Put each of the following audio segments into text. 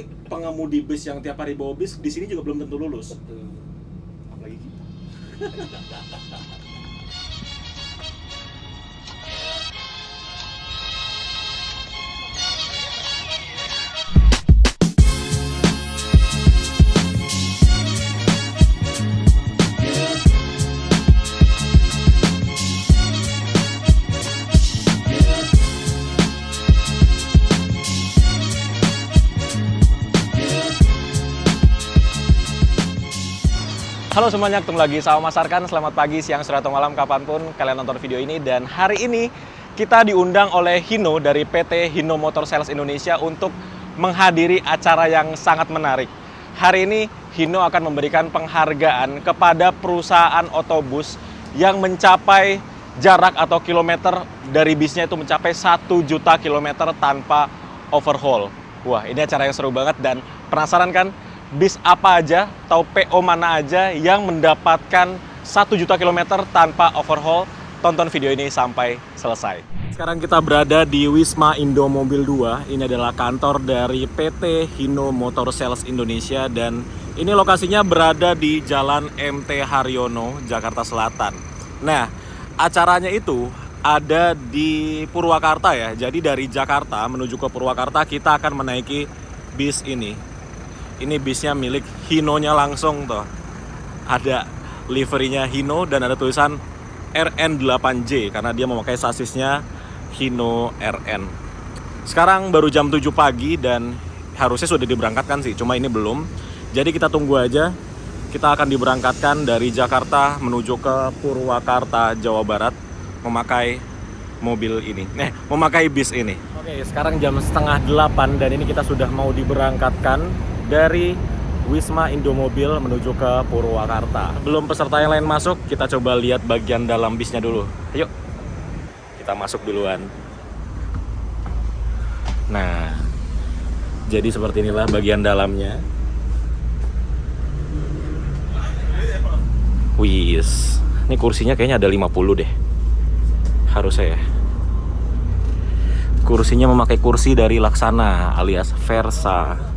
Pengemudi bis yang tiap hari bawa bis di sini juga belum tentu lulus. Betul. Apalagi kita. Halo semuanya, ketemu lagi sama Mas Arkan. Selamat pagi, siang, sore, atau malam, kapanpun kalian nonton video ini. Dan hari ini kita diundang oleh Hino dari PT Hino Motor Sales Indonesia untuk menghadiri acara yang sangat menarik. Hari ini Hino akan memberikan penghargaan kepada perusahaan otobus yang mencapai jarak atau kilometer dari bisnya itu mencapai 1 juta kilometer tanpa overhaul. Wah, ini acara yang seru banget dan penasaran kan? Bis apa aja atau PO mana aja yang mendapatkan 1 juta kilometer tanpa overhaul? Tonton video ini sampai selesai. Sekarang kita berada di Wisma Indomobil 2. Ini adalah kantor dari PT Hino Motor Sales Indonesia dan ini lokasinya berada di Jalan MT Haryono, Jakarta Selatan. Nah, acaranya itu ada di Purwakarta ya. Jadi dari Jakarta menuju ke Purwakarta kita akan menaiki bis ini. Ini bisnya milik Hino-nya langsung tuh. Ada liverynya Hino dan ada tulisan RN8J karena dia memakai sasisnya Hino RN. Sekarang baru jam 7 pagi dan harusnya sudah diberangkatkan sih, cuma ini belum. Jadi kita tunggu aja. Kita akan diberangkatkan dari Jakarta menuju ke Purwakarta, Jawa Barat memakai mobil ini. Memakai bis ini. Oke, sekarang jam 7:30 dan ini kita sudah mau diberangkatkan dari Wisma Indomobil menuju ke Purwakarta. Belum peserta yang lain masuk, kita coba lihat bagian dalam bisnya dulu. Ayo, kita masuk duluan. Nah, jadi seperti inilah bagian dalamnya. Wis, ini kursinya kayaknya ada 50 deh. Harusnya ya. Kursinya memakai kursi dari Laksana alias Versa.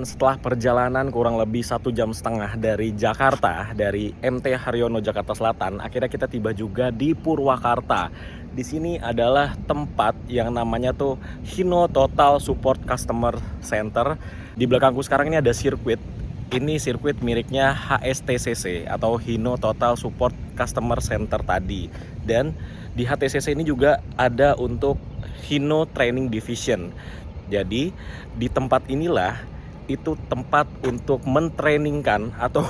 Setelah perjalanan kurang lebih 1,5 jam dari Jakarta, dari MT Haryono Jakarta Selatan, akhirnya kita tiba juga di Purwakarta. Di sini adalah tempat yang namanya tuh Hino Total Support Customer Center. Di belakangku sekarang ini ada sirkuit. Ini sirkuit miliknya HSTCC atau Hino Total Support Customer Center tadi. Dan di HTCC ini juga ada untuk Hino Training Division. Jadi di tempat inilah itu tempat untuk mentrainingkan atau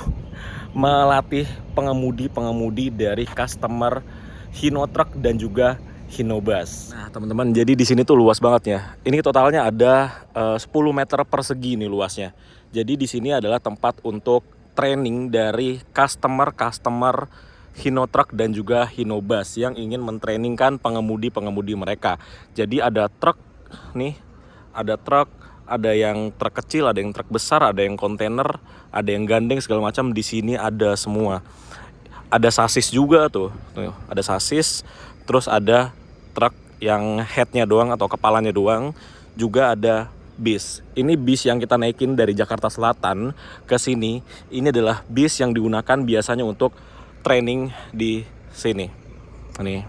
melatih pengemudi-pengemudi dari customer Hino Truck dan juga Hino Bus. Nah, teman-teman, jadi di sini tuh luas banget ya. Ini totalnya ada 10 meter persegi nih luasnya. Jadi di sini adalah tempat untuk training dari customer Hino Truck dan juga Hino Bus yang ingin mentrainingkan pengemudi-pengemudi mereka. Jadi ada truk nih, ada truk, ada yang truk kecil, ada yang truk besar, ada yang kontainer, ada yang gandeng segala macam. Di sini ada semua. Ada sasis juga tuh, ada sasis. Terus ada truk yang headnya doang atau kepalanya doang. Juga ada bis. Ini bis yang kita naikin dari Jakarta Selatan ke sini. Ini adalah bis yang digunakan biasanya untuk training di sini. Ini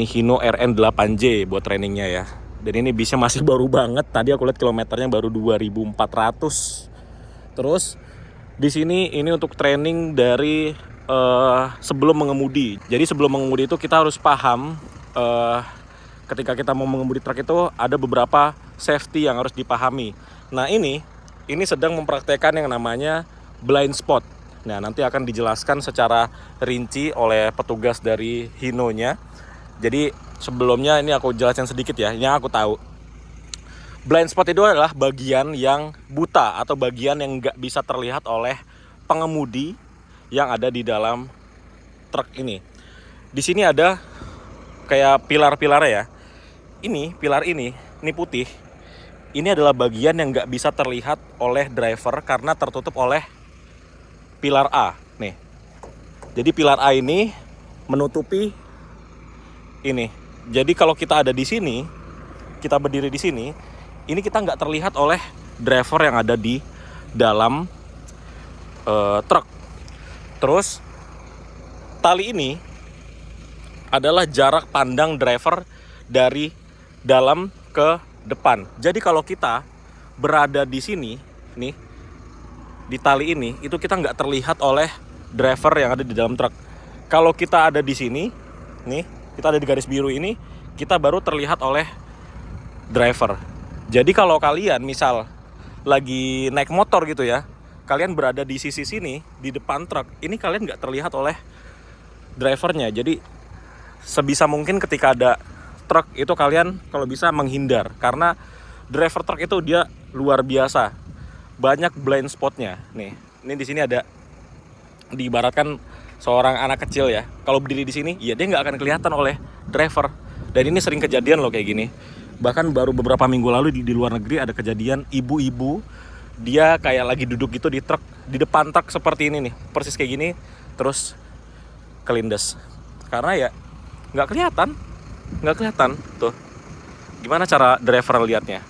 Hino RN8J buat trainingnya ya. Dan ini bisnya masih baru banget. Tadi aku lihat kilometernya baru 2.400. Terus di sini ini untuk training dari sebelum mengemudi. Jadi sebelum mengemudi itu kita harus paham ketika kita mau mengemudi truk itu ada beberapa safety yang harus dipahami. Nah, ini sedang mempraktekkan yang namanya blind spot. Nah, nanti akan dijelaskan secara rinci oleh petugas dari Hino-nya. Jadi sebelumnya ini aku jelasin sedikit ya, yang aku tahu. Blind spot itu adalah bagian yang buta atau bagian yang nggak bisa terlihat oleh pengemudi yang ada di dalam truk ini. Di sini ada kayak pilar-pilarnya ya. Ini pilar ini putih. Ini adalah bagian yang nggak bisa terlihat oleh driver karena tertutup oleh pilar A. Nih. Jadi pilar A ini menutupi ini. Jadi kalau kita ada di sini, kita berdiri di sini, ini kita nggak terlihat oleh driver yang ada di dalam truk. Terus tali ini adalah jarak pandang driver dari dalam ke depan. Jadi kalau kita berada di sini, nih, di tali ini, itu kita nggak terlihat oleh driver yang ada di dalam truk. Kalau kita ada di sini, nih, kita ada di garis biru ini, kita baru terlihat oleh driver. Jadi kalau kalian misal lagi naik motor gitu ya, kalian berada di sisi sini, di depan truk, ini kalian nggak terlihat oleh drivernya. Jadi sebisa mungkin ketika ada truk itu kalian kalau bisa menghindar, karena driver truk itu dia luar biasa banyak blind spotnya. Nih, ini di sini ada diibaratkan seorang anak kecil ya, kalau berdiri di sini ya dia nggak akan kelihatan oleh driver. Dan ini sering kejadian loh kayak gini. Bahkan baru beberapa minggu lalu di luar negeri ada kejadian ibu-ibu dia kayak lagi duduk gitu di truk, di depan truk seperti ini nih, persis kayak gini, terus kelindes karena ya nggak kelihatan tuh gimana cara driver lihatnya.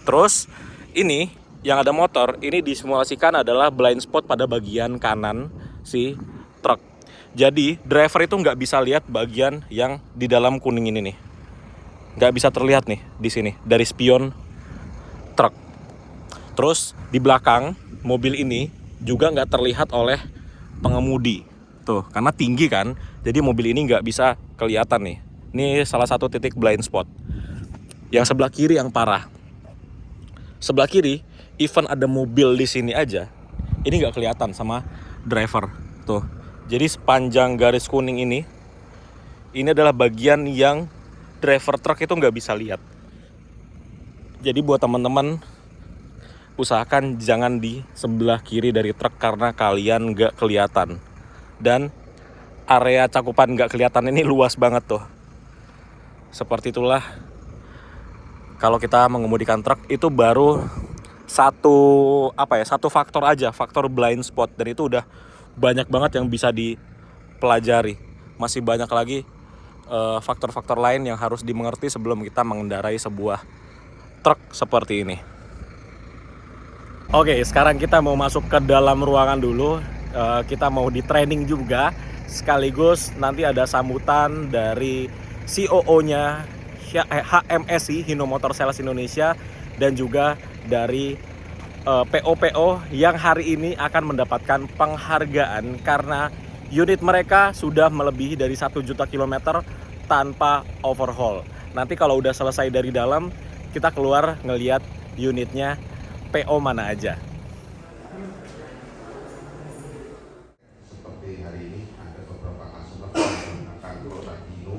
Terus ini yang ada motor ini disimulasikan adalah blind spot pada bagian kanan si truk. Jadi driver itu nggak bisa lihat bagian yang di dalam kuning ini nih, nggak bisa terlihat nih di sini dari spion truk. Terus di belakang mobil ini juga nggak terlihat oleh pengemudi tuh karena tinggi kan, jadi mobil ini nggak bisa kelihatan nih. Ini salah satu titik blind spot. Yang sebelah kiri yang parah. Sebelah kiri, even ada mobil di sini aja, ini nggak kelihatan sama driver tuh. Jadi sepanjang garis kuning ini adalah bagian yang driver truk itu nggak bisa lihat. Jadi buat teman-teman, usahakan jangan di sebelah kiri dari truk karena kalian nggak kelihatan. Dan area cakupan nggak kelihatan ini luas banget tuh. Seperti itulah kalau kita mengemudikan truk itu baru satu faktor aja, faktor blind spot, dan itu udah banyak banget yang bisa dipelajari. Masih banyak lagi faktor-faktor lain yang harus dimengerti sebelum kita mengendarai sebuah truk seperti ini. Oke, sekarang kita mau masuk ke dalam ruangan dulu. Kita mau di training juga, sekaligus nanti ada sambutan dari COO-nya HMSI, Hino Motor Sales Indonesia, dan juga dari PO-PO yang hari ini akan mendapatkan penghargaan karena unit mereka sudah melebihi dari 1 juta kilometer tanpa overhaul. Nanti kalau udah selesai dari dalam, kita keluar ngeliat unitnya PO mana aja. Seperti hari ini ada beberapa customer yang menggunakan produk Hino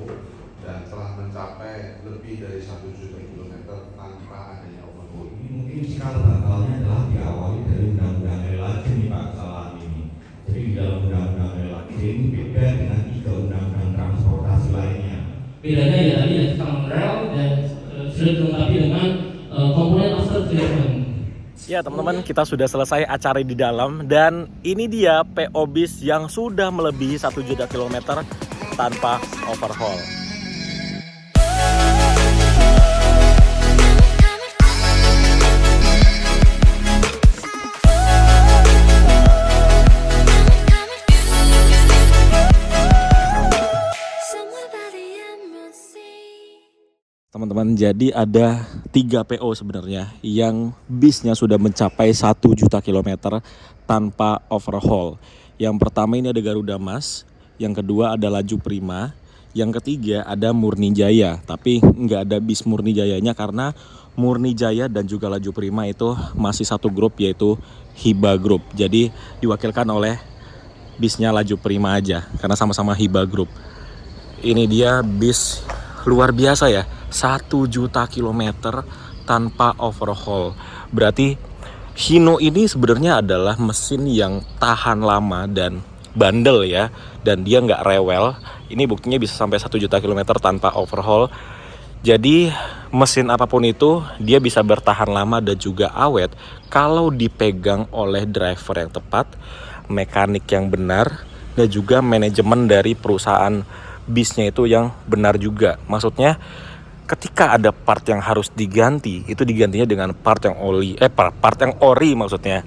dan telah mencapai lebih dari 1 juta kilometer tanpa adanya overhaul. Mungkin cikal bakalnya adalah diawali dari undang-undang LHJ nih Pak, kesalahan ini. Jadi di dalam undang-undang LHJ ini beda dengan 3 undang-undang transportasi lainnya. Bedanya ya tadi ya tentang rel dan sudah dilengkapi dengan komponen after treatment. Ya teman-teman, kita sudah selesai acara di dalam, dan ini dia PO bis yang sudah melebihi 1 juta kilometer tanpa overhaul. Teman-teman, jadi ada 3 PO sebenarnya yang bisnya sudah mencapai 1 juta kilometer tanpa overhaul. Yang pertama ini ada Garuda Mas, yang kedua ada Laju Prima, yang ketiga ada Murni Jaya. Tapi nggak ada bis Murni Jayanya karena Murni Jaya dan juga Laju Prima itu masih satu grup, yaitu Hiba Group. Jadi diwakilkan oleh bisnya Laju Prima aja karena sama-sama Hiba Group. Ini dia bis luar biasa ya, 1 juta kilometer tanpa overhaul. Berarti Hino ini sebenarnya adalah mesin yang tahan lama dan bandel ya, dan dia nggak rewel. Ini buktinya bisa sampai 1 juta kilometer tanpa overhaul. Jadi mesin apapun itu dia bisa bertahan lama dan juga awet kalau dipegang oleh driver yang tepat, mekanik yang benar, dan juga manajemen dari perusahaan bisnya itu yang benar juga. Maksudnya ketika ada part yang harus diganti, itu digantinya dengan part yang ori maksudnya.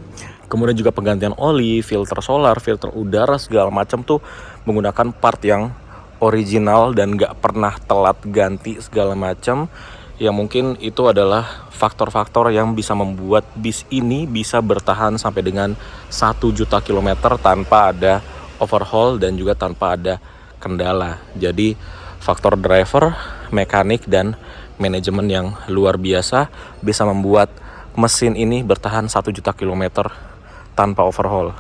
Kemudian juga penggantian oli, filter solar, filter udara, segala macam tuh menggunakan part yang original dan gak pernah telat ganti segala macam. Ya mungkin itu adalah faktor-faktor yang bisa membuat bis ini bisa bertahan sampai dengan 1 juta kilometer tanpa ada overhaul dan juga tanpa ada kendala. Jadi faktor driver, mekanik, dan manajemen yang luar biasa bisa membuat mesin ini bertahan 1 juta kilometer tanpa overhaul.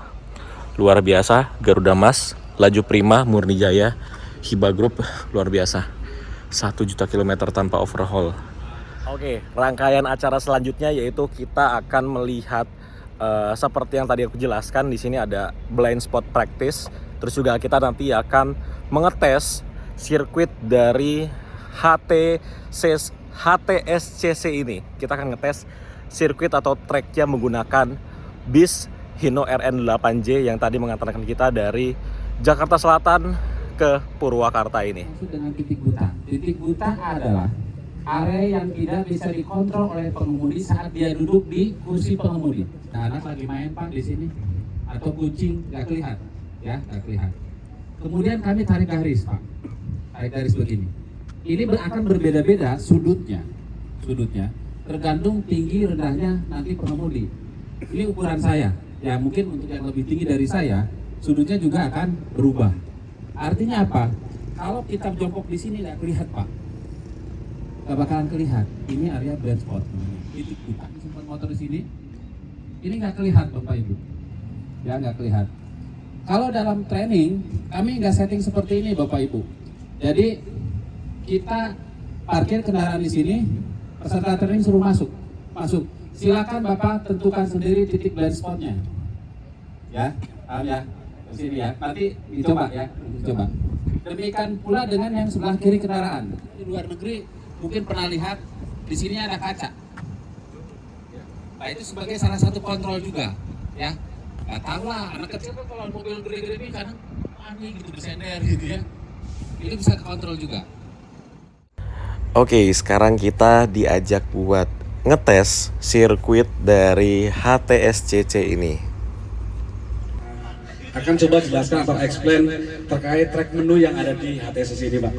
Luar biasa, Garuda Mas, Laju Prima, Murni Jaya, Hiba Group, luar biasa. 1 juta kilometer tanpa overhaul. Oke, rangkaian acara selanjutnya yaitu kita akan melihat seperti yang tadi aku jelaskan, di sini ada blind spot practice. Terus juga kita nanti akan mengetes sirkuit dari HTSCC ini. Kita akan ngetes sirkuit atau tracknya menggunakan bis Hino RN8J yang tadi mengantarkan kita dari Jakarta Selatan ke Purwakarta ini. Dengan titik buta. Titik buta adalah area yang tidak bisa dikontrol oleh pengemudi saat dia duduk di kursi pengemudi. Nah, anak lagi main Pak di sini atau kucing nggak kelihatan, ya nggak kelihatan. Kemudian kami tarik garis Pak, tarik garis begini. Ini akan berbeda-beda sudutnya, tergantung tinggi rendahnya nanti pengemudi. Ini ukuran saya, ya mungkin untuk yang lebih tinggi dari saya, sudutnya juga akan berubah. Artinya apa? Kalau kita jongkok di sini nggak kelihatan Pak, nggak bakalan kelihatan. Ini area blind spot, titik buta. Sempat motor di sini, ini nggak kelihatan Bapak Ibu, ya nggak kelihatan. Kalau dalam training kami nggak setting seperti ini Bapak Ibu. Jadi kita parkir kendaraan di sini, peserta training suruh masuk. Silakan Bapak tentukan sendiri titik blind spotnya, ya, paham ya? Di sini ya, nanti dicoba ya, dicoba. Demikian pula dengan yang sebelah kiri kendaraan. Di luar negeri mungkin pernah lihat di sini ada kaca. Nah itu sebagai salah satu kontrol juga, ya. Nggak tahu lah, anak kecil kan kalau mobil gede-gede ini kadang aneh gitu, bersender gitu ya. Itu bisa kontrol juga. Oke, sekarang kita diajak buat ngetes sirkuit dari HTSCC ini. Akan coba jelaskan atau explain terkait track menu yang ada di HTSCC ini Pak.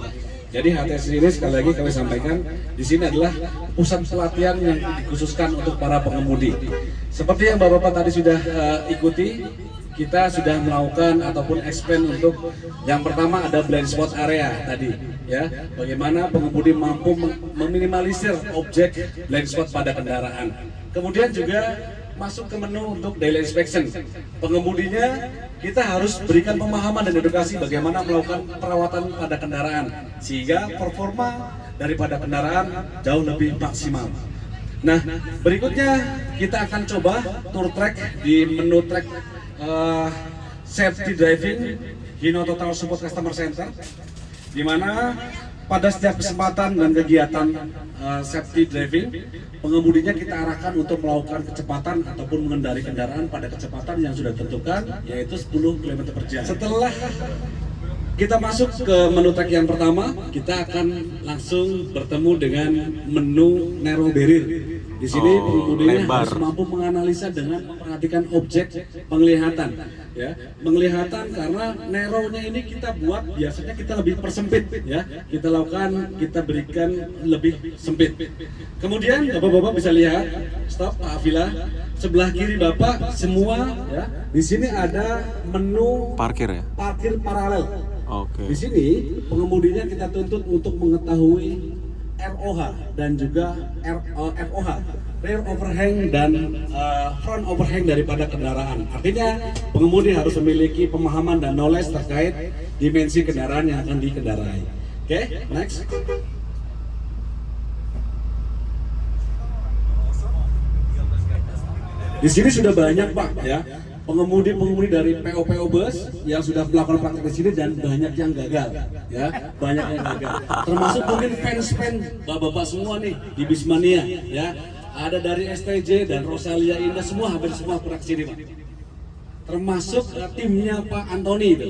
Jadi HTSCC ini sekali lagi kami sampaikan, di sini adalah pusat pelatihan yang dikhususkan untuk para pengemudi. Seperti yang Bapak tadi sudah ikuti, kita sudah melakukan ataupun expand untuk yang pertama ada blind spot area tadi, ya. Bagaimana pengemudi mampu meminimalisir objek blind spot pada kendaraan. Kemudian juga masuk ke menu untuk daily inspection. Pengemudinya kita harus berikan pemahaman dan edukasi bagaimana melakukan perawatan pada kendaraan sehingga performa daripada kendaraan jauh lebih maksimal. Nah, berikutnya kita akan coba tour track di menu track safety driving Hino Total Support Customer Center, di mana pada setiap kesempatan dan kegiatan safety driving, pengemudinya kita arahkan untuk melakukan kecepatan ataupun mengendari kendaraan pada kecepatan yang sudah ditentukan, yaitu 10 km per jam. Setelah kita masuk ke menu track yang pertama, kita akan langsung bertemu dengan menu narrow barrier. Di sini pengemudinya harus mampu menganalisa dengan memperhatikan objek penglihatan, ya, penglihatan karena narrow-nya ini kita buat biasanya kita lebih persempit, ya, kita lakukan, kita berikan lebih sempit. Kemudian Bapak-bapak bisa lihat, stop Pak Afila, sebelah kiri Bapak semua, ya, di sini ada menu Parkir ya? Parkir paralel. Oke. Di sini pengemudinya kita tuntut untuk mengetahui ROH dan juga FOH, rear overhang dan front overhang daripada kendaraan. Artinya pengemudi harus memiliki pemahaman dan knowledge terkait dimensi kendaraan yang akan dikendarai. Oke, next. Di sini sudah banyak Pak ya pengemudi-pengemudi dari PO bus yang sudah melakukan praktek di sini dan banyak yang gagal ya, banyak yang gagal. Termasuk mungkin fans-fans bapak-bapak semua nih di Bismania ya. Ada dari STJ dan Rosalia Indah semua, hampir semua pernah kesini Pak. Termasuk timnya Pak Antoni itu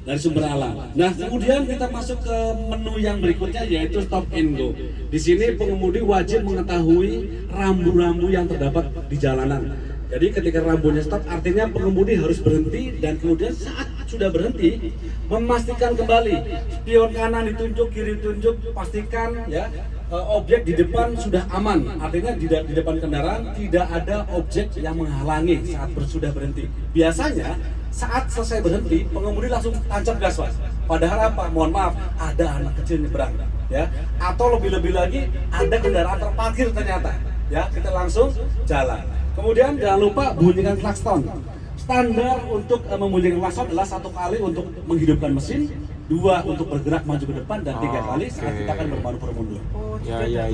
dari Sumber Alam. Nah kemudian kita masuk ke menu yang berikutnya yaitu stop and go. Di sini pengemudi wajib mengetahui rambu-rambu yang terdapat di jalanan. Jadi ketika rambunya stop artinya pengemudi harus berhenti dan kemudian saat sudah berhenti memastikan kembali spion kanan ditunjuk, kiri ditunjuk, pastikan ya objek di depan sudah aman. Artinya di depan kendaraan tidak ada objek yang menghalangi saat sudah berhenti. Biasanya saat selesai berhenti pengemudi langsung tancap gas Pak. Padahal apa? Mohon maaf, ada anak kecil nyebrang ya. Atau lebih-lebih lagi ada kendaraan terparkir ternyata. Ya, kita langsung jalan. Kemudian jangan lupa bunyikan klakson. Standar untuk membunyikan klakson adalah 1 kali untuk menghidupkan mesin, 2 untuk bergerak maju ke depan, dan 3 kali saat kita akan bermanuver mundur. Ya.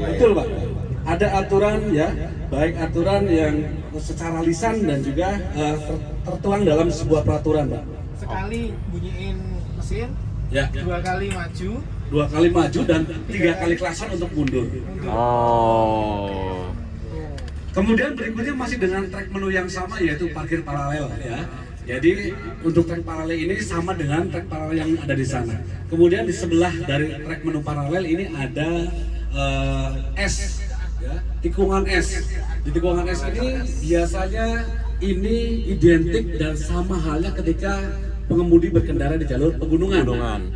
Betul Pak. Ada aturan ya, baik aturan yang secara lisan dan juga tertuang dalam sebuah peraturan Pak. Sekali bunyiin mesin, Ya. 2 kali maju, 2 kali maju dan 3 kali klakson untuk mundur. Oh. Kemudian berikutnya masih dengan track menu yang sama yaitu parkir paralel ya. Jadi untuk track paralel ini sama dengan track paralel yang ada di sana. Kemudian di sebelah dari track menu paralel ini ada S ya, tikungan S. Di tikungan S ini biasanya ini identik dan sama halnya ketika pengemudi berkendara di jalur pegunungan,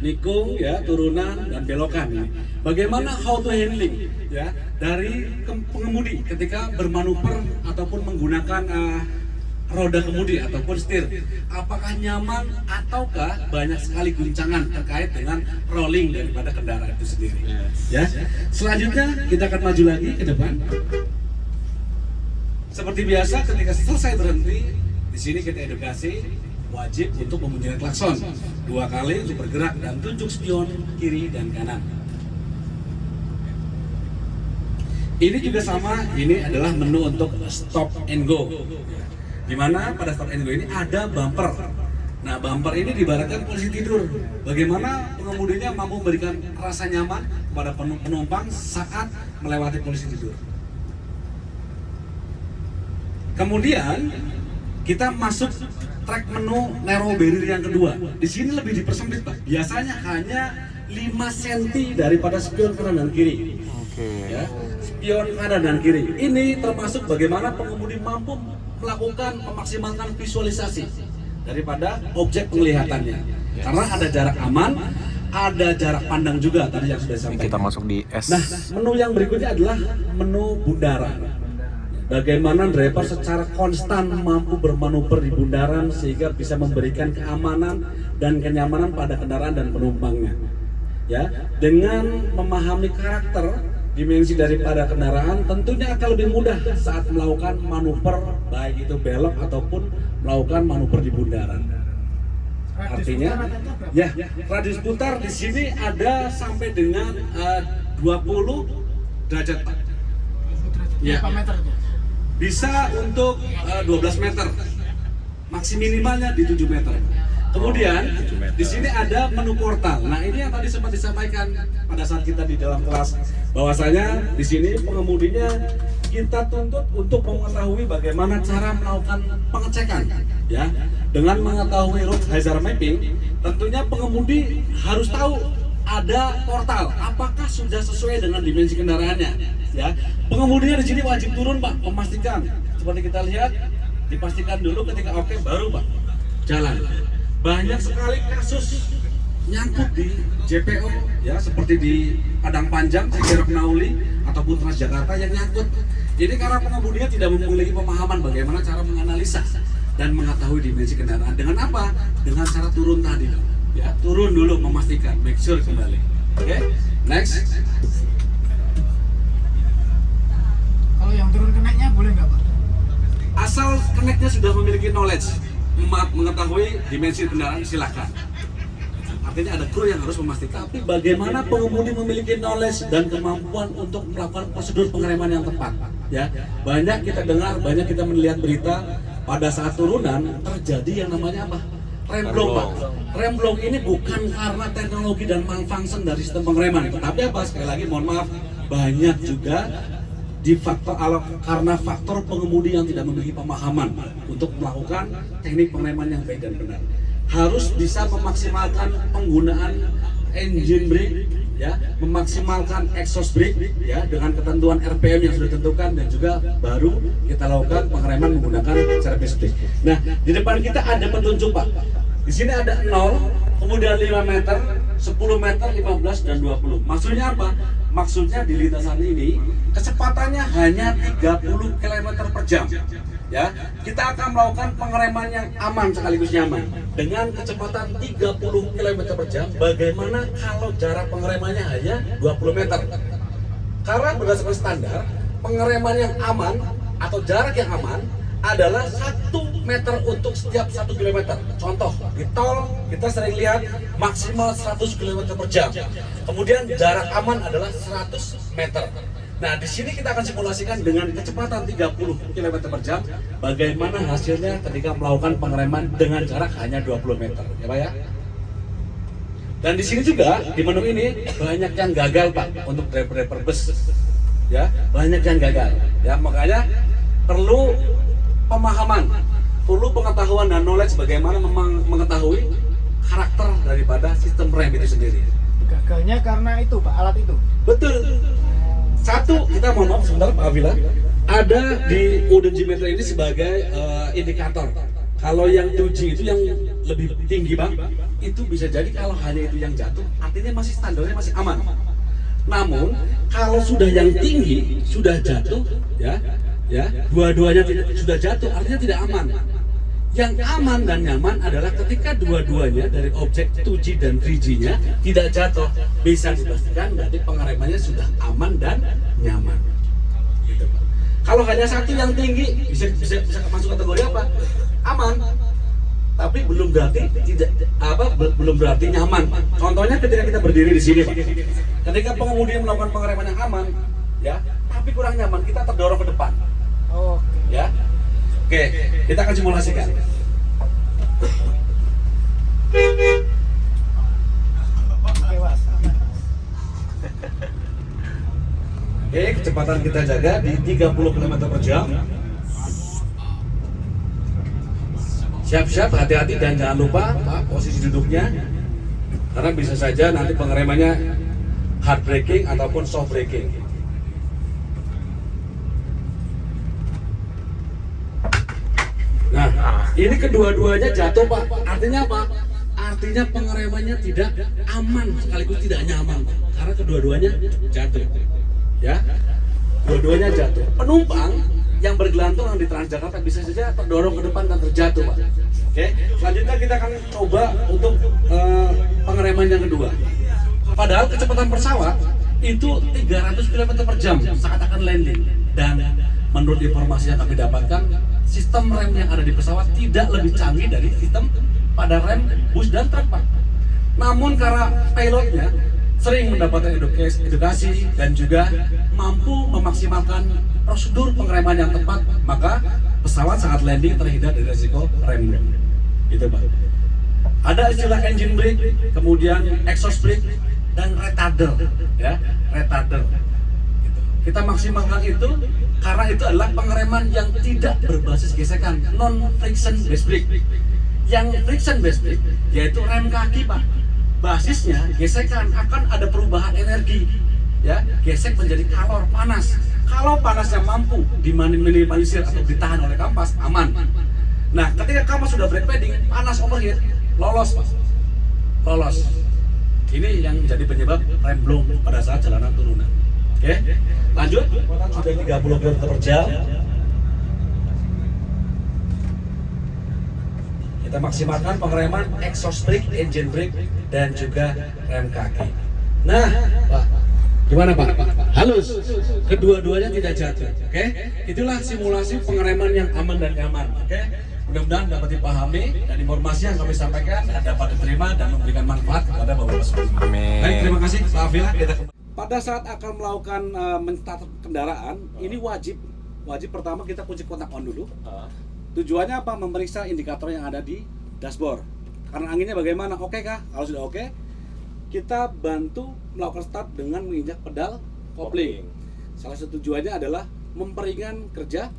nikung ya, turunan dan belokan. Bagaimana how to handling ya dari pengemudi ketika bermanuver ataupun menggunakan roda kemudi ataupun setir, apakah nyaman ataukah banyak sekali guncangan terkait dengan rolling daripada kendaraan itu sendiri. Ya, selanjutnya kita akan maju lagi ke depan. Seperti biasa ketika selesai berhenti di sini kita edukasi wajib untuk membunyikan klakson 2 kali untuk bergerak dan tunjuk spion kiri dan kanan. Ini juga sama, ini adalah menu untuk stop and go. Di mana pada stop and go ini ada bumper. Nah, bumper ini diibaratkan polisi tidur. Bagaimana pengemudinya mampu memberikan rasa nyaman kepada penumpang saat melewati polisi tidur. Kemudian kita masuk track menu narrow barrier yang kedua. Di sini lebih dipersempit Pak. Biasanya hanya 5 cm daripada spion kanan dan kiri. Ya, spion kanan dan kiri. Ini termasuk bagaimana pengemudi mampu melakukan memaksimalkan visualisasi daripada objek penglihatannya. Karena ada jarak aman, ada jarak pandang juga tadi yang sudah disampaikan. Kita masuk di S. Nah, menu yang berikutnya adalah menu bundaran. Bagaimana driver secara konstan mampu bermanuver di bundaran sehingga bisa memberikan keamanan dan kenyamanan pada kendaraan dan penumpangnya. Ya, dengan memahami karakter dimensi daripada kendaraan tentunya akan lebih mudah saat melakukan manuver baik itu belok ataupun melakukan manuver di bundaran. Artinya, ya radius putar di sini ada sampai dengan 20 derajat Pak. Ya. berapa meter itu? Bisa untuk 12 meter, maksimal minimalnya di 7 meter. Kemudian di sini ada menu portal. Nah ini yang tadi sempat disampaikan pada saat kita di dalam kelas, bahwasanya di sini pengemudinya kita tuntut untuk mengetahui bagaimana cara melakukan pengecekan, ya. Dengan mengetahui route hazard mapping, tentunya pengemudi harus tahu ada portal, apakah sudah sesuai dengan dimensi kendaraannya. Ya, pengemudinya di sini wajib turun Pak, memastikan. Seperti kita lihat, dipastikan dulu ketika oke baru Pak jalan. Banyak sekali kasus nyangkut di JPO, ya seperti di Padang Panjang, Cikerok Nauli ataupun Transjakarta yang nyangkut. Ini karena pengemudinya tidak memiliki pemahaman bagaimana cara menganalisa dan mengetahui dimensi kendaraan. Dengan apa? Dengan cara turun tadi, ya turun dulu memastikan, make sure kembali. Oke, next. Kalau yang turun keneknya boleh nggak Pak? Asal keneknya sudah memiliki knowledge, mengetahui dimensi kendaraan silahkan. Artinya ada kru yang harus memastikan. Tapi bagaimana pengemudi memiliki knowledge dan kemampuan untuk melakukan prosedur pengereman yang tepat. Ya, banyak kita dengar, banyak kita melihat berita pada saat turunan terjadi yang namanya apa? Remblong, Pak. Remblong ini bukan karena teknologi dan malfunction dari sistem pengereman, tapi apa? Sekali lagi mohon maaf, banyak juga karena faktor pengemudi yang tidak memiliki pemahaman untuk melakukan teknik pengereman yang baik dan benar. Harus bisa memaksimalkan penggunaan engine brake, ya, memaksimalkan exhaust brake, ya, dengan ketentuan RPM yang sudah ditentukan, dan juga baru kita lakukan pengereman menggunakan service brake. Nah, di depan kita ada petunjuk, Pak. Di sini ada 0, kemudian 5 meter, 10 meter, 15 dan 20. Maksudnya apa? Maksudnya di lintasan ini kecepatannya hanya 30 km per jam. Ya, kita akan melakukan pengereman yang aman sekaligus nyaman dengan kecepatan 30 km per jam. Bagaimana kalau jarak pengeremannya hanya 20 meter? Karena berdasarkan standar, pengereman yang aman atau jarak yang aman adalah 1 meter untuk setiap 1 km. Contoh, di tol kita sering lihat maksimal 100 km per jam. Kemudian jarak aman adalah 100 meter. Nah, di sini kita akan simulasikan dengan kecepatan 30 km per jam, bagaimana hasilnya ketika melakukan pengereman dengan jarak hanya 20 meter, ya Pak ya. Dan di sini juga di menu ini banyak yang gagal, Pak, untuk driver-driver bus. Ya, banyak yang gagal. Ya, makanya perlu pemahaman, perlu pengetahuan dan knowledge bagaimana mengetahui karakter daripada sistem rem itu sendiri. Gagalnya karena itu, Pak, alat itu. Betul. Satu, kita mohon maaf sebentar Pak Avila, ada di odometer ini sebagai indikator. Kalau yang 2G itu yang lebih tinggi, Pak, itu bisa jadi kalau hanya itu yang jatuh, artinya masih standarnya masih aman. Namun kalau sudah yang tinggi sudah jatuh, ya, dua-duanya sudah jatuh, artinya tidak aman. Yang aman dan nyaman adalah ketika dua-duanya dari objek 2G dan 3G-nya tidak jatuh, bisa dipastikan berarti pengeremannya sudah aman dan nyaman. Gitu, Pak. Kalau hanya satu yang tinggi bisa masuk kategori apa? Aman, tapi belum berarti belum berarti nyaman. Contohnya ketika kita berdiri di sini, Pak. Ketika pengemudi melakukan pengereman yang aman, ya, tapi kurang nyaman, kita terdorong ke depan. Oke. Ya. Oke, kita akan simulasikan. Oke, Mas. Oke, kecepatan kita jaga di 30 km per jam. Siap-siap, hati-hati dan jangan lupa, Pak, posisi duduknya. Karena bisa saja nanti pengeremannya hard braking ataupun soft braking. Nah, ini kedua-duanya jatuh, Pak. Artinya apa? Artinya pengeremannya tidak aman sekaligus tidak nyaman, Pak. Karena kedua-duanya jatuh. Ya, dua-duanya jatuh. Penumpang yang bergelantungan di Transjakarta bisa saja terdorong ke depan dan terjatuh, Pak. Oke, selanjutnya kita akan coba untuk pengereman yang kedua. Padahal kecepatan pesawat itu 300 km per jam saat akan landing. Dan menurut informasi yang kami dapatkan, sistem rem yang ada di pesawat tidak lebih canggih dari sistem pada rem bus dan truk, Pak. Namun karena pilotnya sering mendapatkan edukasi dan juga mampu memaksimalkan prosedur pengereman yang tepat, maka pesawat saat landing terhindar dari risiko remblong. Gitu, Pak. Ada istilah engine brake, kemudian exhaust brake dan retarder, ya, retarder. Gitu. Kita maksimalkan itu karena itu adalah pengereman yang tidak berbasis gesekan, non-friction based brake. Yang friction based brake yaitu rem kaki, Pak. Basisnya gesekan, akan ada perubahan energi, ya, gesek menjadi kalor, panas. Kalau panasnya mampu diminimalisir atau ditahan oleh kampas, aman. Nah, ketika kampas sudah brake padding, panas overheat, lolos, Pak. Lolos. Ini yang menjadi penyebab remblong pada saat jalanan turunan. Oke, lanjut. Sudah 30 km per jam. Kita maksimalkan pengereman exhaust brake, engine brake, dan juga rem kaki. Nah, Pak, gimana Pak? Halus. Kedua-duanya tidak jatuh. Oke, itulah simulasi pengereman yang aman dan nyaman. Oke. Mudah-mudahan dapat dipahami dan informasi yang kami sampaikan dapat diterima dan memberikan manfaat kepada Bapak semua. Amin. Baik, terima kasih Pak Afila. Pada saat akan melakukan menstart kendaraan, ini wajib pertama kita kunci kontak on dulu. Tujuannya apa? Memeriksa indikator yang ada di dashboard. Karena anginnya bagaimana? Oke kah? Kalau sudah oke, kita bantu melakukan start dengan menginjak pedal kopling. Salah satu tujuannya adalah memperingan kerja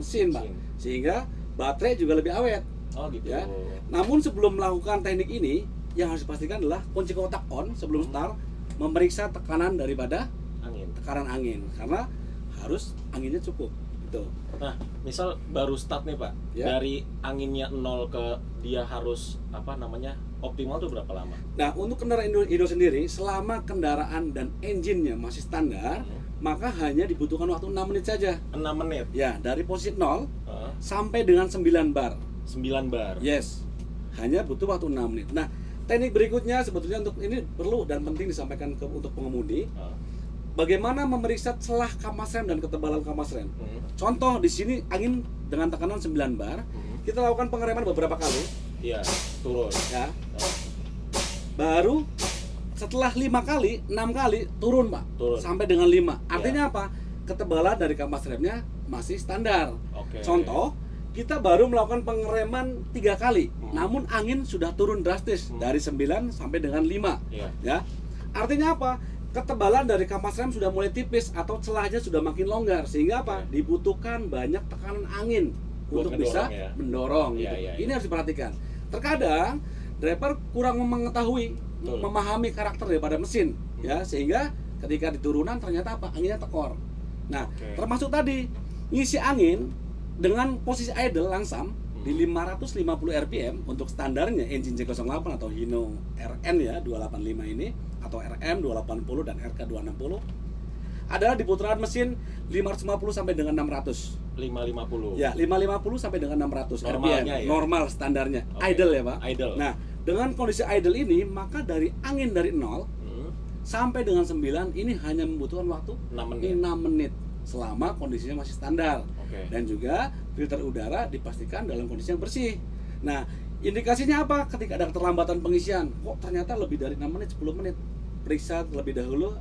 mesin, Pak. Sehingga baterai juga lebih awet. Oh gitu. Ya. Namun sebelum melakukan teknik ini, yang harus dipastikan adalah kunci kontak on sebelum start, memeriksa tekanan daripada tekanan angin, karena harus anginnya cukup. Gitu. Nah, misal baru start nih Pak, Ya. dari anginnya 0 ke dia harus optimal tuh berapa lama? Nah, untuk kendaraan Indo sendiri, selama kendaraan dan engine-nya masih standar, maka hanya dibutuhkan waktu 6 menit saja. 6 menit. Ya, dari posisi 0 sampai dengan 9 bar. 9 bar. Yes. Hanya butuh waktu 6 menit. Nah, teknik berikutnya sebetulnya untuk ini perlu dan penting disampaikan untuk pengemudi. Bagaimana memeriksa celah kamas rem dan ketebalan kamas rem. Contoh di sini angin dengan tekanan 9 bar. Kita lakukan pengereman beberapa kali. Iya, turun. Ya. Baru setelah 5 kali, 6 kali turun, Pak. Turun. Sampai dengan 5. Artinya apa? Ketebalan dari kamas remnya masih standar. Oke. Contoh, kita baru melakukan pengereman 3 kali. Namun angin sudah turun drastis dari 9 sampai dengan 5. Iya. Ya. Artinya apa? Ketebalan dari kamas rem sudah mulai tipis atau celahnya sudah makin longgar, sehingga apa? Dibutuhkan banyak tekanan angin Buat untuk bisa mendorong, ya? mendorong Iya, gitu. iya, Ini iya. harus diperhatikan. Terkadang driver kurang mengetahui, memahami karakter daripada mesin, ya, sehingga ketika di turunan ternyata apa? Anginnya tekor. Nah, termasuk tadi ngisi angin dengan posisi idle langsam di 550 rpm untuk standarnya engine C08 atau Hino RN ya 285 ini, atau RM 280 dan RK 260 adalah di putaran mesin 550 sampai dengan 600. 550. Ya, 550 sampai dengan 600 Normalnya rpm. ya? Normal standarnya. Oke. Idle ya, Pak. Idle. Nah, dengan kondisi idle ini, maka dari angin dari 0 sampai dengan 9 ini hanya membutuhkan waktu 6 menit. 6 menit selama kondisinya masih standar. Oke. Dan juga filter udara dipastikan dalam kondisi yang bersih. Nah, indikasinya apa? Ketika ada keterlambatan pengisian, kok ternyata lebih dari 6 menit, 10 menit. Periksa terlebih dahulu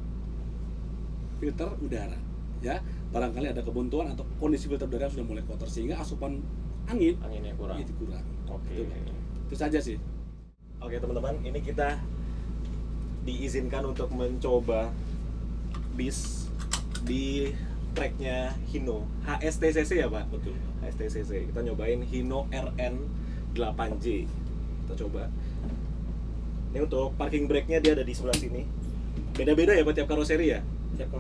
filter udara. Ya, barangkali ada kebuntuan atau kondisi filter udara sudah mulai kotor sehingga asupan Anginnya kurang. itu kurang. Oke. Itu saja sih. Oke teman-teman, ini kita diizinkan untuk mencoba bis di tracknya Hino HSTCC ya Pak? Betul. HSTCC. Kita nyobain Hino RN 8J. Kita coba. Ini untuk parking brake-nya dia ada di sebelah sini. Beda-beda ya Pak tiap karoseri ya?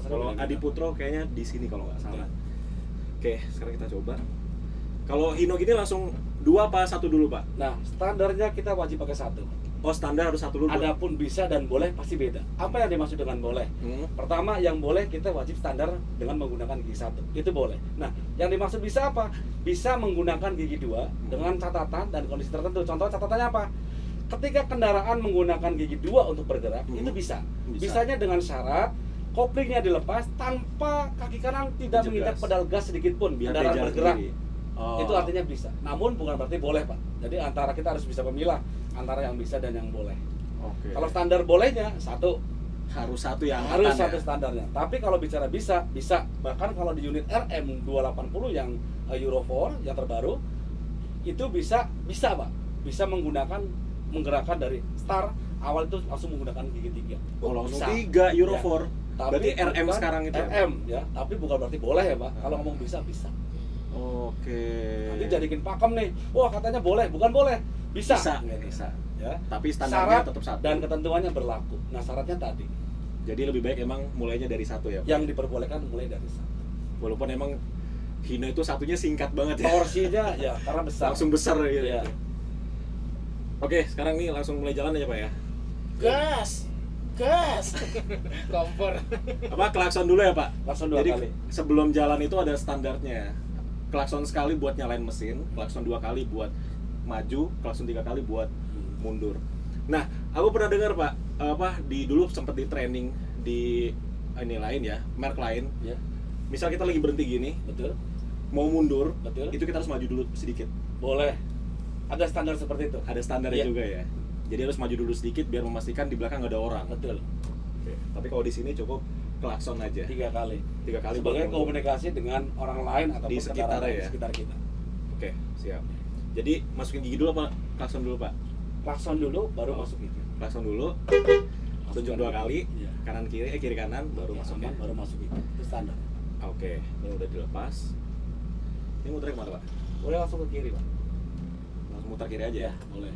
Kalau Adi Putro kayaknya di sini kalau nggak salah. Oke, sekarang kita coba. Kalau Hino gini langsung 2 apa 1 dulu Pak? Nah, standarnya kita wajib pakai 1. Oh standar harus 1 dulu. Adapun bisa dan boleh pasti beda. Apa yang dimaksud dengan boleh? Pertama, yang boleh kita wajib standar dengan menggunakan gigi 1. Itu boleh. Nah, yang dimaksud bisa apa? Bisa menggunakan gigi 2 dengan catatan dan kondisi tertentu. Contoh catatannya apa? Ketika kendaraan menggunakan gigi 2 untuk bergerak, itu bisa. Bisanya dengan syarat koplingnya dilepas tanpa kaki kanan tidak Dijegas. menginjak pedal gas sedikit pun, Biar kendaraan dia bergerak. sendiri. Oh. Itu artinya bisa. Namun bukan berarti boleh, Pak. Jadi antara kita harus bisa memilah antara yang bisa dan yang boleh. Oke. Kalau standar bolehnya 1, harus 1 yang harus angkatan 1 ya? standarnya. Tapi kalau bicara bisa. Bahkan kalau di unit RM 280 yang Euro 4 yang terbaru itu bisa Pak. Bisa menggerakkan dari start awal itu langsung menggunakan gigi 3. Oh, langsung Bisa. 3 Euro Ya. 4. Tapi Berarti RM bukan sekarang itu ya? RM ya, tapi bukan berarti boleh ya, Pak. Kalau ngomong bisa. Oke. Nanti jadikin pakem nih. Wah, katanya boleh, bukan boleh. Bisa. Bisa. Ya. Tapi standarnya Syarat tetap 1. dan ketentuannya berlaku. Nah, syaratnya tadi Jadi lebih baik emang mulainya dari 1 ya Pak? yang diperbolehkan mulai dari 1. Walaupun emang Hino itu satunya singkat banget ya. Porsinya ya karena besar. Langsung besar gitu. Iya. Oke, sekarang nih langsung mulai jalan aja Pak ya. Gas. Kompor. Apa klakson dulu ya Pak? Langsung 2 Jadi kali. sebelum jalan itu ada standarnya. Klakson sekali buat nyalain mesin, klakson 2 kali buat maju, klakson 3 kali buat mundur. Nah, aku pernah dengar Pak, dulu sempat di training di ini lain ya, merek lain. Ya, Misal kita lagi berhenti gini, betul. mau mundur, Betul. itu kita harus maju dulu sedikit. Boleh. Ada standar seperti itu. Ada standarnya Iya. juga ya. Jadi harus maju dulu sedikit biar memastikan di belakang nggak ada orang. Betul. Oke. Tapi kalau di sini cukup klakson aja. 3 kali. 3 kali Sebagai baru- komunikasi dengan orang lain atau Di sekitar ya? di sekitar kita. Oke, siap. Jadi masukin gigi dulu apa klakson dulu, Pak? Klakson dulu baru Oh. masuk gigi. Klakson dulu. Tunjuk 2 kali, Iya. kanan kiri, kiri kanan baru masuk ya. Baru masuk gigi. Itu standar. Oke, ini udah dilepas. Ini muternya kemana, Pak? Boleh langsung ke kiri, Pak. Langsung muter kiri aja ya? Boleh.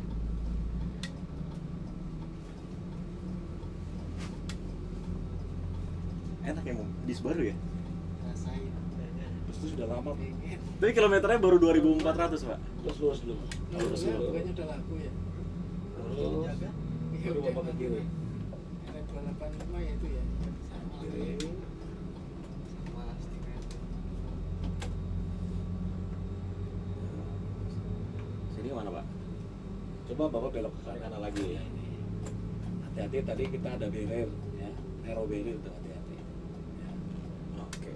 Enak ya, bis baru ya? Rasain. Terus itu sudah lama. Pengen. Tapi kilometernya baru 2.400, Pak. Terus lurus dulu. Lurus dulu. Bukannya udah laku ya? Terus Iya, baru udah bapak ke laku. kiri. Ada 285 ya itu ya. Kiri. Sama stiker. Sini mana, Pak? Coba bapak belok ke Kanan kanan. lagi. Hati-hati, tadi kita ada barrier ya. Narrow barrier itu hati-hati. Ya. Oke.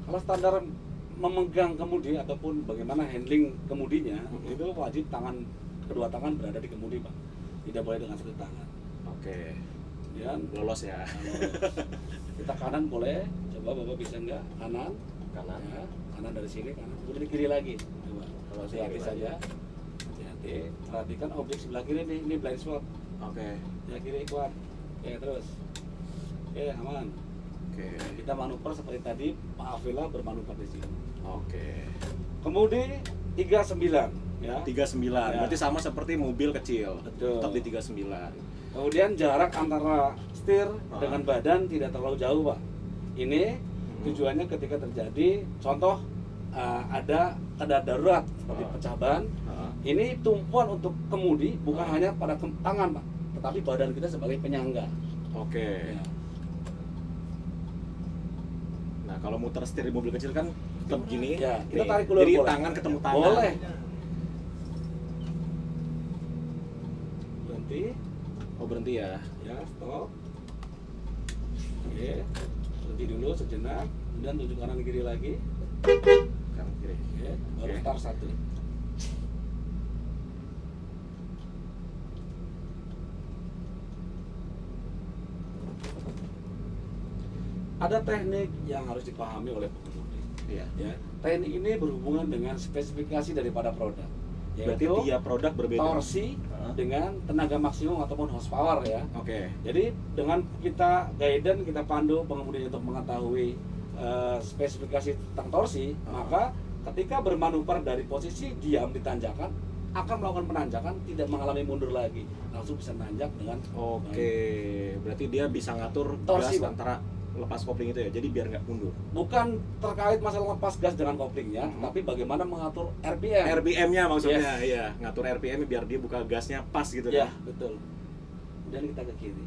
Kalau standar memegang kemudi ataupun bagaimana handling kemudinya, itu wajib kedua tangan berada di kemudi, Pak. Tidak boleh dengan satu tangan. Oke. Kemudian Lolos ya. kita kanan boleh, coba bapak bisa enggak kanan, Kanan. ya, kanan dari sini kanan, kemudian di kiri lagi. Coba, kalau Kiri hati-hati lagi. saja, hati-hati. Perhatikan objek sebelah kiri nih, ini blind spot. Oke. Ya kiri kuat, ya terus, ya aman. Oke. Kita manuver seperti tadi, Pak Avila bermanuver di sini. Oke. Kemudi 39, ya. 39. Ya. Berarti sama seperti mobil kecil. Betul. Tetap di 39. Kemudian jarak antara setir Ah. dengan badan tidak terlalu jauh, Pak. Ini tujuannya ketika terjadi contoh ada keadaan darurat seperti Ah. pecah ban. Heeh. Ini tumpuan untuk kemudi bukan Ah. hanya pada tangan, Pak, tetapi badan kita sebagai penyangga. Oke. Ya. Nah, kalau muter setir di mobil kecil kan tetap gini. Ya, kita nih. tarik ulur Jadi boleh. tangan ketemu tangan. Boleh. Berhenti, Oh, berhenti ya. ya, stop. Oke, berhenti dulu sejenak, kemudian tunjuk kanan kiri lagi. Kanan kiri. Oke, baru Oke. start 1. Ada teknik yang harus dipahami oleh pengemudi. Iya. Ya, teknik ini berhubungan dengan spesifikasi daripada produk. Berarti Yaitu tiap produk berbeda. torsi Heeh. dengan tenaga maksimum ataupun horsepower ya. Oke. Jadi dengan kita guidance, kita pandu pengemudi untuk mengetahui spesifikasi tentang torsi, maka ketika bermanuver dari posisi diam di tanjakan akan melakukan penanjakan, tidak mengalami mundur lagi, langsung bisa menanjak dengan Oke. Berarti dia bisa ngatur Torsi, gas Pak. antara lepas kopling itu ya. Jadi biar nggak mundur. bukan terkait masalah lepas gas dengan koplingnya, tapi bagaimana mengatur RPM. RPM-nya maksudnya, Yes. iya, ngatur RPM biar dia buka gasnya pas gitu Ya, kan. betul. Dan kita ke kiri.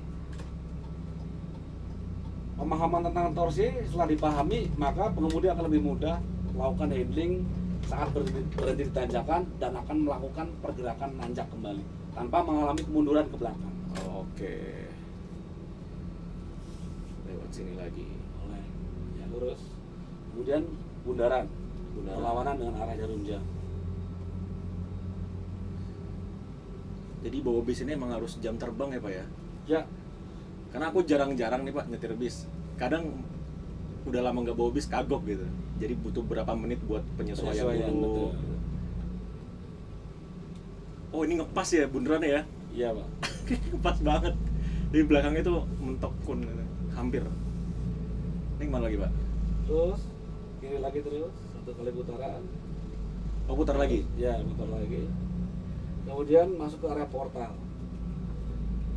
Pemahaman tentang torsi setelah dipahami, maka pengemudi akan lebih mudah melakukan handling saat berhenti di tanjakan dan akan melakukan pergerakan nanjak kembali tanpa mengalami kemunduran ke belakang. Oke. Lewat sini lagi. Oleh ya lurus. Kemudian bundaran, Bundaran. perlawanan dengan arah jarum jam. Jadi bawa bis ini emang harus jam terbang ya, Pak ya? Ya, Karena aku jarang-jarang nih, Pak, nyetir bis. Kadang udah lama nggak bawa bis kagok gitu. Jadi butuh berapa menit buat penyesuaian penyesuaian, dulu. betul. Oh, ini ngepas ya bundarannya ya? Iya, Pak. Ngepas banget. Di belakangnya itu mentok kun gitu. Hampir. Ini kemana lagi, Pak? Terus kiri lagi terus, satu kali putaran. Oh, putar lagi? Ya, putar lagi. Kemudian masuk ke area portal.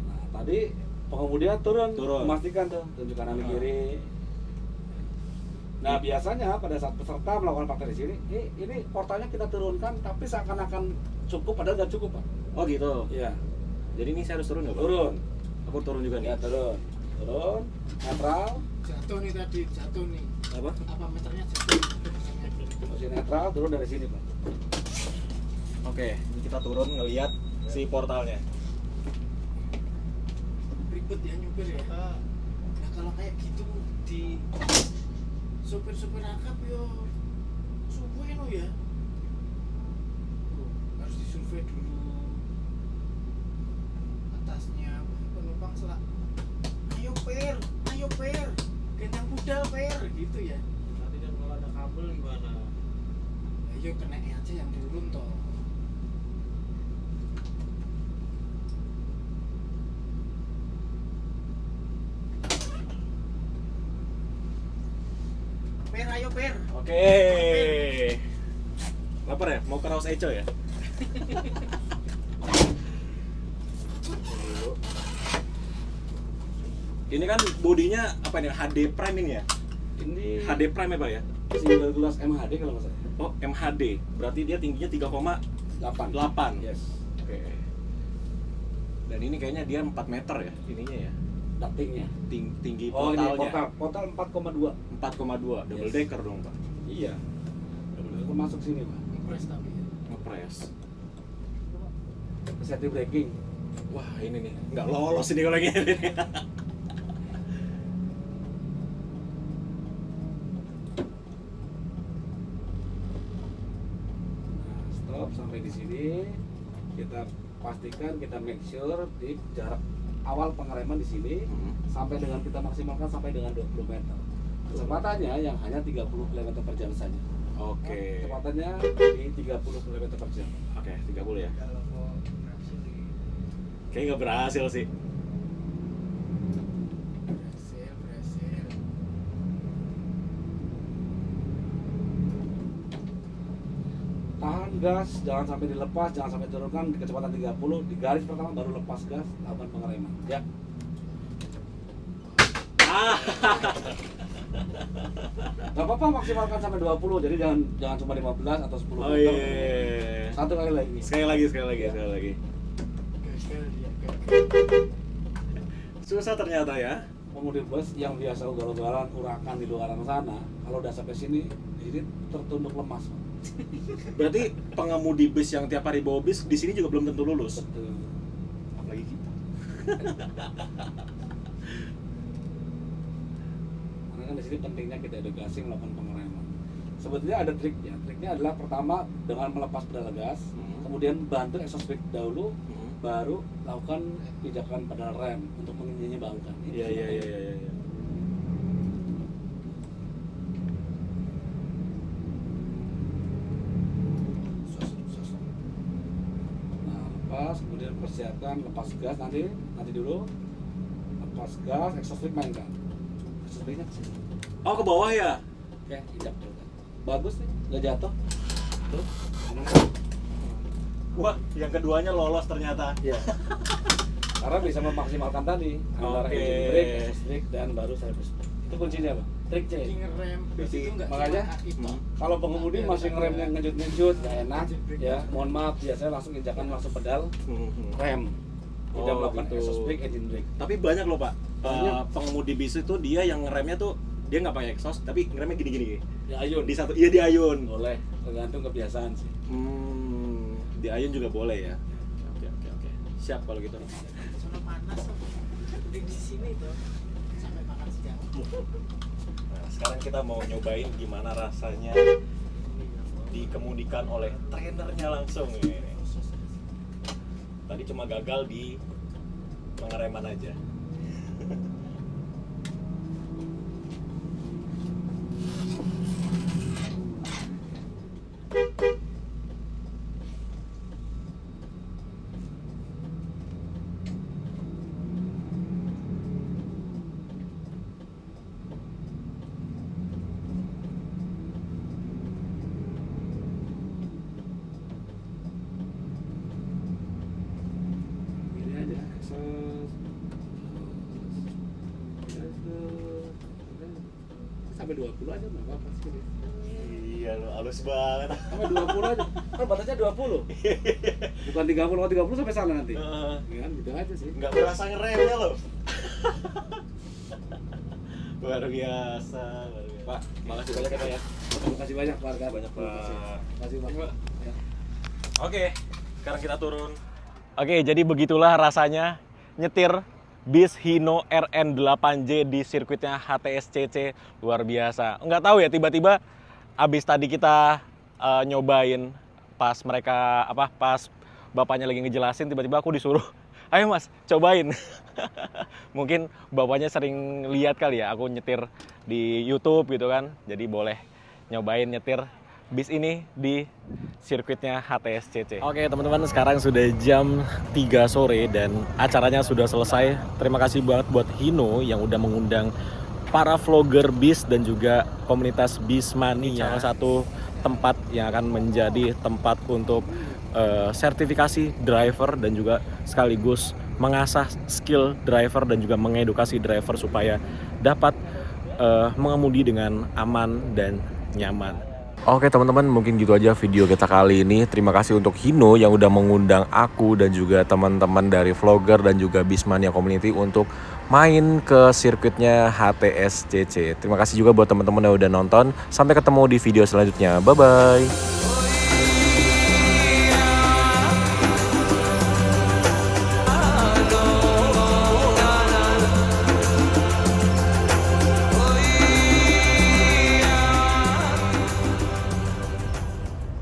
Nah, tadi pengemudinya turun, Turun. memastikan tuh tunjuk kanan kiri. Nah, biasanya pada saat peserta melakukan praktek di sini, ini portalnya kita turunkan, tapi seakan-akan cukup, padahal nggak cukup, Pak. Oh, gitu. Iya, Jadi ini saya harus turun nggak, Pak? turun. Aku turun juga nih. Ya, turun. Turun, netral, Jatuh nih tadi, jatuh nih. Apa? Apa meternya jatuh? posisi netral, turun dari sini, Pak. Oke, ini kita turun ngelihat si portalnya. Ribet ya nyupir ya. Nah kalau kayak gitu di supir-supir akap yo Suwe no ya. Harus disurvei dulu. Atasnya penumpang selak. Ayo per, gendang budal per, gitu ya. Nanti kan kalau ada kabel gimana? Ayo kena aja yang turun toh. Per, ayo per. Oke. Lapar ya? Mau ke Raus Eco ya? Ini kan bodinya apa nih? HD Prime ini ya? Ini HD Prime ya Pak ya? single glass MHD kalau nggak salah. Oh, MHD. Berarti dia tingginya 3,8. Yes. Oke. Dan ini kayaknya dia 4 meter ya ininya ya. Ductingnya. Tinggi Oh, ini portalnya. portal 4,2. 4,2 double Yes. decker dong Pak. Iya. Itu masuk sini, Pak. Ngepres tapi ya. Ngepres. Safety braking. Wah ini nih nggak lolos ini kalau gini. Nah, stop sampai di sini. Kita pastikan, kita make sure di jarak awal pengereman di sini sampai dengan kita maksimalkan sampai dengan 20 meter. Kecepatannya yang hanya 30 km per jam saja. Oke. Kecepatannya di 30 km per jam. Oke 30 ya. Kalau mau berhasil Kayaknya nggak berhasil sih. berhasil. Tahan gas, jangan sampai dilepas, jangan sampai turunkan di kecepatan 30. Di garis pertama baru lepas gas, lakukan pengereman. Ya. Gak apa-apa maksimalkan sampai 20, jadi jangan cuma 15 atau 10 Oh meter. iya. Satu kali lagi. Sekali lagi. Gagal dia. Susah ternyata ya. Pengemudi bus yang biasa ugal-ugalan urakan di luaran sana, kalau udah sampai sini, di sini tertunduk lemas. Berarti pengemudi bus yang tiap hari bawa bis di sini juga belum tentu lulus. Betul. Apalagi kita. Karena kan di sini pentingnya kita edukasi melakukan pengereman. Sebetulnya ada triknya. Triknya adalah pertama dengan melepas pedal gas, kemudian bantu exhaust brake dahulu, baru lakukan pijakan pedal rem untuk menyeimbangkan. Iya. Nah, lepas, kemudian persiapkan lepas gas nanti dulu. Lepas gas, exhaust brake mainkan. Exhaust brake-nya ke sini. Oh ke bawah ya? Oke, injak dulu. Bagus nih, nggak jatuh. Tuh. Wah, yang keduanya lolos ternyata. Iya. Karena bisa memaksimalkan tadi antara Oke. engine brake, exhaust brake, dan baru service. Itu kuncinya apa? Triknya. Jadi ngerem bis itu nggak Makanya, cuma kaki toh. Kalau pengemudi masih ngeremnya ngejut-ngejut, nggak enak. Ya, mohon maaf, biasanya langsung injakan langsung pedal rem. Tidak Oh, melakukan gitu. exhaust brake, engine brake. Tapi banyak loh Pak. Banyak. Pengemudi bis itu dia yang ngeremnya tuh dia nggak pakai exhaust tapi ngeremnya gini-gini. Di ayun. Di satu, iya di ayun. Boleh, tergantung kebiasaan sih. Di ayun juga boleh ya. Oke. Siap kalau gitu. Sono panas tuh. Di sini tuh sampai makan siang. Nah, sekarang kita mau nyobain gimana rasanya dikemudikan oleh trainernya langsung ini. Tadi cuma gagal di pengereman aja. Gini aja, exhaust. Sampai 20 aja nggak apa-apa sih. Iya lo halus banget. Sampai 20 aja. Kan batasnya 20. Bukan 30, kalau 30 sampai sana nanti. Ya kan, gitu aja sih. Nggak berasa ngeremnya loh. Luar biasa. Pak, makasih banyak ya Pak ya. Terima kasih banyak warga. Banyak, Pak. Terima kasih Pak. Ya. Oke, sekarang kita turun. Oke, jadi begitulah rasanya nyetir bis Hino RN8J di sirkuitnya HTSCC. Luar biasa. Nggak tahu ya, tiba-tiba abis tadi kita nyobain pas mereka pas bapaknya lagi ngejelasin, tiba-tiba aku disuruh, ayo mas cobain. Mungkin bapaknya sering lihat kali ya aku nyetir di YouTube gitu kan, jadi boleh nyobain nyetir bis ini di sirkuitnya HTSCC. Oke teman-teman, sekarang sudah jam 3 sore dan acaranya sudah selesai. Terima kasih banget buat Hino yang udah mengundang para vlogger bis dan juga komunitas Bismania. Salah satu tempat yang akan menjadi tempat untuk sertifikasi driver dan juga sekaligus mengasah skill driver dan juga mengedukasi driver supaya dapat mengemudi dengan aman dan nyaman. Oke teman-teman, mungkin gitu aja video kita kali ini. Terima kasih untuk Hino yang udah mengundang aku dan juga teman-teman dari vlogger dan juga Bismania Community untuk main ke sirkuitnya HTSCC. Terima kasih juga buat teman-teman yang udah nonton. Sampai ketemu di video selanjutnya. Bye-bye.